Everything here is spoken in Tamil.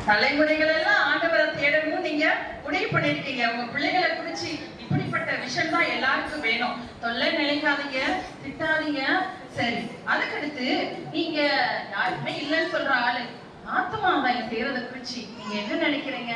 தலைமுறைகள் எல்லாம் ஆண்டவரை தேடணும் நீங்க முடிவு பண்ணிருக்கீங்க. உங்க பிள்ளைகளை குறிச்சு இப்படிப்பட்ட விஷயம் தான் எல்லாருக்கும் வேணும். தொல்லை நினைக்காதீங்க, திட்டாதீங்க. சரி, அதுக்கடுத்து நீங்க யாருமே இல்லைன்னு சொல்ற ஆளு ஆத்மா தான் செய்யறதை குறிச்சு நீங்க என்ன நினைக்கிறீங்க?